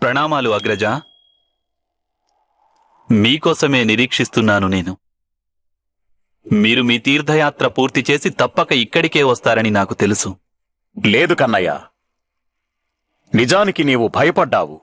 ప్రణామాలు అగ్రజ. మీకోసమే నిరీక్షిస్తున్నాను నేను. మీరు మీ తీర్థయాత్ర పూర్తి చేసి తప్పక ఇక్కడికే వస్తారని నాకు తెలుసు. లేదు కన్నయ్య, నిజానికి నీవు భయపడ్డావు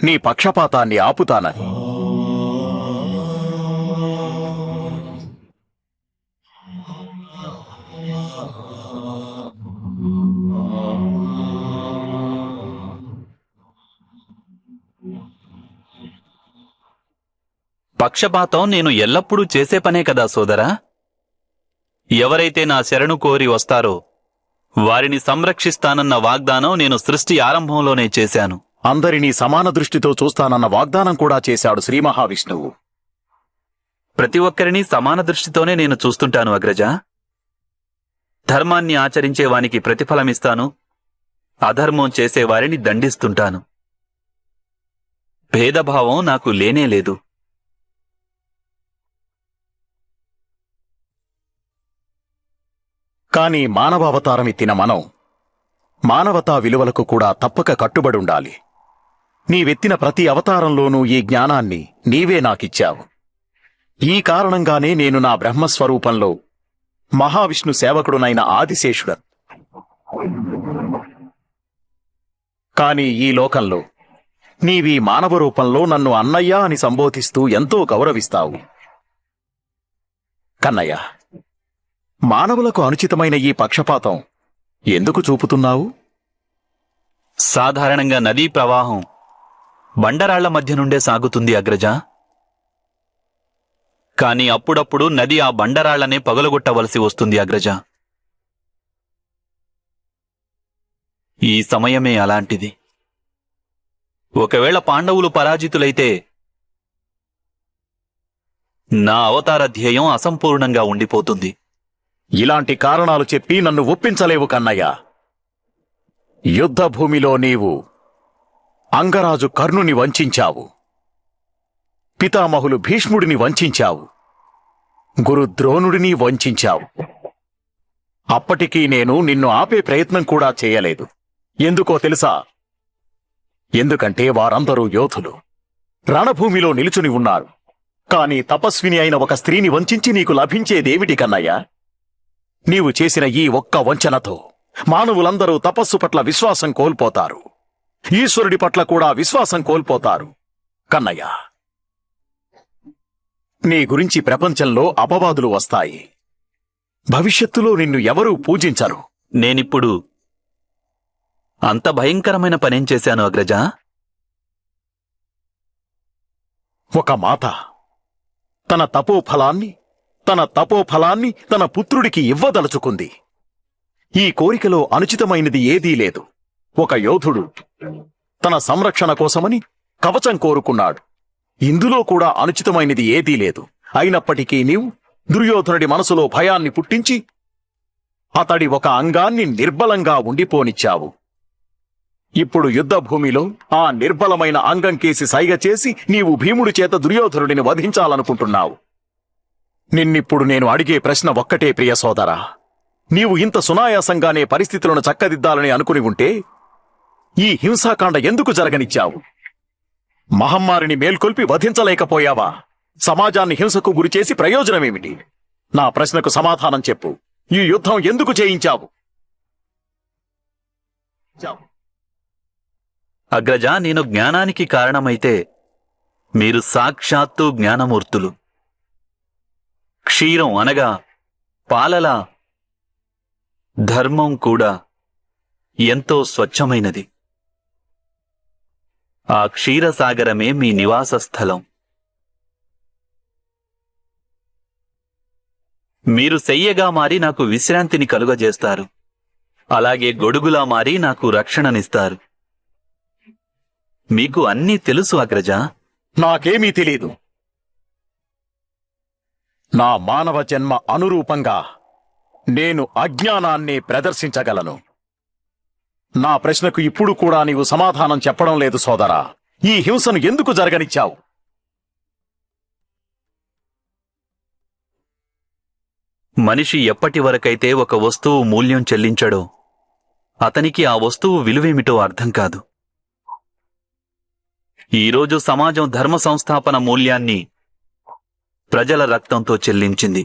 నీ పక్షపాతాన్ని ఆపుతానని. పక్షపాతం నేను ఎల్లప్పుడూ చేసే పనే కదా సోదరా. ఎవరైతే నా శరణు కోరి వస్తారో వారిని సంరక్షిస్తానన్న వాగ్దానం నేను సృష్టి ఆరంభంలోనే చేశాను. అందరినీ సమాన దృష్టితో చూస్తానన్న వాగ్దానం కూడా చేశాడు శ్రీ మహావిష్ణువు. ప్రతి ఒక్కరినీ సమాన దృష్టితోనే నేను చూస్తుంటాను అగ్రజ. ధర్మాన్ని ఆచరించేవానికి ప్రతిఫలమిస్తాను, అధర్మం చేసేవారిని దండిస్తుంటాను. భేదభావం నాకు లేనేలేదు. కాని మానవావతారమెత్తిన మనం మానవతా విలువలకు కూడా తప్పక కట్టుబడుండాలి. నీవెత్తిన ప్రతి అవతారంలోనూ ఈ జ్ఞానాన్ని నీవే నాకిచ్చావు. ఈ కారణంగానే నేను నా బ్రహ్మస్వరూపంలో మహావిష్ణు సేవకుడునైన ఆదిశేషుడ. కాని ఈ లోకంలో నీవీ మానవ రూపంలో నన్ను అన్నయ్య అని సంబోధిస్తూ ఎంతో గౌరవిస్తావు. కన్నయ్య, మానవులకు అనుచితమైన ఈ పక్షపాతం ఎందుకు చూపుతున్నావు? సాధారణంగా నదీ ప్రవాహం బండరాళ్ల మధ్య నుండే సాగుతుంది అగ్రజ. కాని అప్పుడప్పుడు నది ఆ బండరాళ్లనే పగలగొట్టవలసి వస్తుంది అగ్రజ. ఈ సమయమే అలాంటిది. ఒకవేళ పాండవులు పరాజితులైతే నా అవతార ధ్యేయం అసంపూర్ణంగా ఉండిపోతుంది. ఇలాంటి కారణాలు చెప్పి నన్ను ఒప్పించలేవు కన్నయ్య. యుద్ధభూమిలో నీవు అంగరాజు కర్ణుని వంచావు, పితామహులు భీష్ముడిని వంచావు, గురు ద్రోణుడిని వంచావు. అప్పటికీ నేను నిన్ను ఆపే ప్రయత్నం కూడా చేయలేదు. ఎందుకో తెలుసా? ఎందుకంటే వారందరూ యోధులు, రణభూమిలో నిలుచుని ఉన్నారు. కాని తపస్విని అయిన ఒక స్త్రీని వంచి నీకు లభించేదేమిటి కన్నయ్య? నీవు చేసిన ఈ ఒక్క వంచనతో మానవులందరూ తపస్సు పట్ల విశ్వాసం కోల్పోతారు, ఈశ్వరుడి పట్ల కూడా విశ్వాసం కోల్పోతారు. కన్నయ్య, నీ గురించి ప్రపంచంలో అపవాదులు వస్తాయి. భవిష్యత్తులో నిన్ను ఎవరూ పూజించరు. నేనిప్పుడు అంత భయంకరమైన పనేం చేశాను అగ్రజ? ఒక మాత తన తపోఫలాన్ని తన పుత్రుడికి ఇవ్వదలుచుకుంది. ఈ కోరికలో అనుచితమైనది ఏదీ లేదు. ఒక యోధుడు తన సంరక్షణ కోసమని కవచం కోరుకున్నాడు. ఇందులో కూడా అనుచితమైనది ఏదీ లేదు. అయినప్పటికీ నీవు దుర్యోధనుడి మనసులో భయాన్ని పుట్టించి అతడి ఒక అంగాన్ని నిర్బలంగా ఉండిపోనిచ్చావు. ఇప్పుడు యుద్ధభూమిలో ఆ నిర్బలమైన అంగం కేసి సైగ చేసి నీవు భీముడి చేత దుర్యోధనుడిని వధించాలనుకుంటున్నావు. నిన్నిప్పుడు నేను అడిగే ప్రశ్న ఒక్కటే ప్రియ సోదరా. నీవు ఇంత సునాయాసంగానే పరిస్థితులను చక్కదిద్దాలని అనుకుని ఉంటే ఈ హింసాకాండ ఎందుకు జరగనిచ్చావు? మహమ్మారిని మేల్కొల్పి వధించలేకపోయావా? సమాజాన్ని హింసకు గురిచేసి ప్రయోజనమేమిటి? నా ప్రశ్నకు సమాధానం చెప్పు. ఈ యుద్ధం ఎందుకు చేయించావు? అగ్రజ, నేను జ్ఞానానికి కారణమైతే మీరు సాక్షాత్తు జ్ఞానమూర్తులు. క్షీరం అనగా పాలలా ధర్మం కూడా ఎంతో స్వచ్ఛమైనది. ఆ క్షీరసాగరమే మీ నివాస స్థలం. మీరు శయ్యగా మారి నాకు విశ్రాంతిని కలుగజేస్తారు. అలాగే గొడుగులా మారి నాకు రక్షణనిస్తారు. మీకు అన్నీ తెలుసు అగ్రజ. నాకేమీ తెలీదు. నా మానవ జన్మ అనురూపంగా నేను అజ్ఞానాన్ని ప్రదర్శించగలను. నా ప్రశ్నకు ఇప్పుడు కూడా నీవు సమాధానం చెప్పడం లేదు సోదరా. ఈ హింసను ఎందుకు జరగనిచ్చావు? మనిషి ఎప్పటి వరకైతే ఒక వస్తువు మూల్యం చెల్లించడో అతనికి ఆ వస్తువు విలువేమిటో అర్థం కాదు. ఈరోజు సమాజం ధర్మ సంస్థాపన మూల్యాన్ని ప్రజల రక్తంతో చెల్లించింది.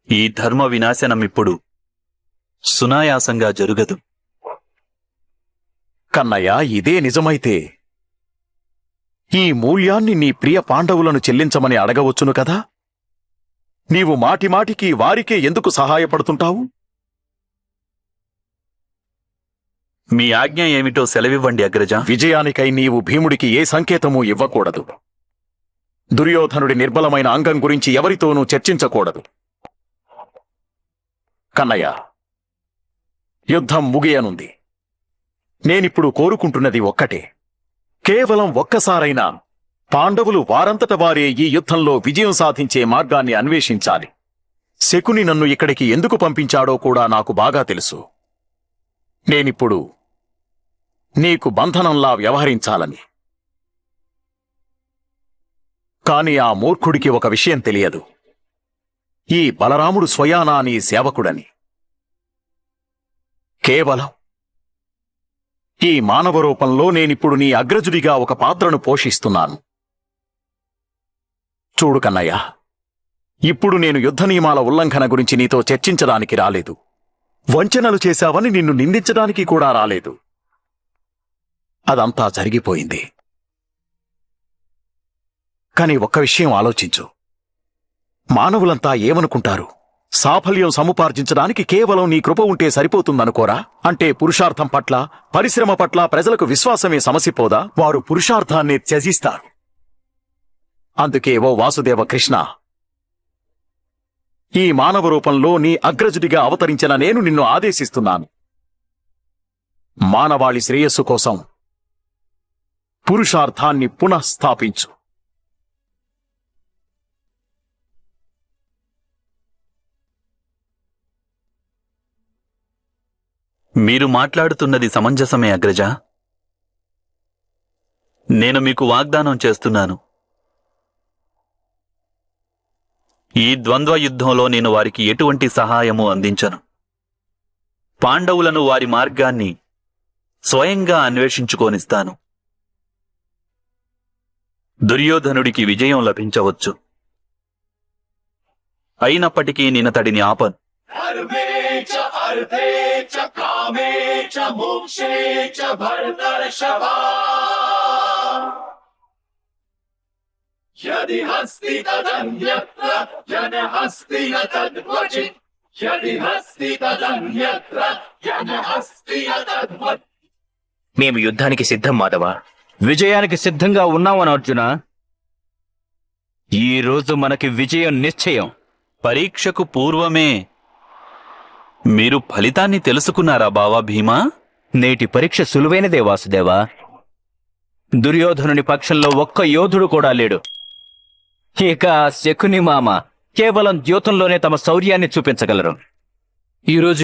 ఈ ధర్మ వినాశనం ఇప్పుడు సునాయాసంగా జరుగదు. కన్నయ్య, ఇదే నిజమైతే ఈ మూల్యాన్ని నీ ప్రియ పాండవులను చెల్లించమని అడగవచ్చును కదా? నీవు మాటిమాటికి వారికే ఎందుకు సహాయపడుతుంటావు? మీ ఆజ్ఞ ఏమిటో సెలవివ్వండి అగ్రజ. విజయానికై నీవు భీముడికి ఏ సంకేతమూ ఇవ్వకూడదు. దుర్యోధనుడి నిర్బలమైన అంగం గురించి ఎవరితోనూ చర్చించకూడదు. కన్నయ్య, యుద్ధం ముగియనుంది. నేనిప్పుడు కోరుకుంటున్నది ఒక్కటే. కేవలం ఒక్కసారైనా పాండవులు వారంతట వారే ఈ యుద్ధంలో విజయం సాధించే మార్గాన్ని అన్వేషించాలి. శకుని నన్ను ఇక్కడికి ఎందుకు పంపించాడో కూడా నాకు బాగా తెలుసు. నేనిప్పుడు నీకు బంధనంలా వ్యవహరించాలని. కాని ఆ మూర్ఖుడికి ఒక విషయం తెలియదు. ఈ బలరాముడు స్వయానా నీ సేవకుడని. కేవలం ఈ మానవ రూపంలో నేనిప్పుడు నీ అగ్రజుడిగా ఒక పాత్రను పోషిస్తున్నాను. చూడు కన్నయ్య, ఇప్పుడు నేను యుద్ధ నియమాల ఉల్లంఘన గురించి నీతో చర్చించడానికి రాలేదు. వంచనలు చేశావని నిన్ను నిందించడానికి కూడా రాలేదు. అదంతా జరిగిపోయింది. కాని ఒక్క విషయం ఆలోచించు. మానవులంతా ఏమనుకుంటారు? సాఫల్యం సముపార్జించడానికి కేవలం నీ కృప ఉంటే సరిపోతుందనుకోరా? అంటే పురుషార్థం పట్ల, పరిశ్రమ పట్ల ప్రజలకు విశ్వాసమే సమసిపోదా? వారు పురుషార్థాన్ని త్యజిస్తారు. అందుకే ఓ వాసుదేవ కృష్ణ, ఈ మానవ రూపంలో నీ అగ్రజుడిగా అవతరించిన నేను నిన్ను ఆదేశిస్తున్నాను. మానవాళి శ్రేయస్సు కోసం పురుషార్థాన్ని పునఃస్థాపించు. మీరు మాట్లాడుతున్నది సమంజసమే అగ్రజ. నేను మీకు వాగ్దానం చేస్తున్నాను, ఈ ద్వంద్వ యుద్ధంలో నేను వారికి ఎటువంటి సహాయము అందించను. పాండవులను వారి మార్గాన్ని స్వయంగా అన్వేషించుకోనిస్తాను. దుర్యోధనుడికి విజయం లభించవచ్చు, అయినప్పటికీ నేనతడిని ఆపను. यदि हस्ति तदन्यत्र यन हस्ति न तद्वचित् यदि हस्ति तदन्यत्र यन हस्ति न तद्वत्. మేము యుద్ధానికి సిద్ధం మాధవ. విజయానికి సిద్ధంగా ఉన్నామని అర్జున. ఈ రోజు మనకి విజయం నిశ్చయం. పరీక్షకు పూర్వమే మీరు ఫలితాన్ని తెలుసుకున్నారా బావా భీమా? నేటి పరీక్ష సులువైనదే వాసుదేవా. దుర్యోధనుని పక్షంలో ఒక్క యోధుడు కూడా లేడు. ఇక శకుని మామ కేవలం ద్యూతంలోనే తమ శౌర్యాన్ని చూపించగలరు. ఈరోజు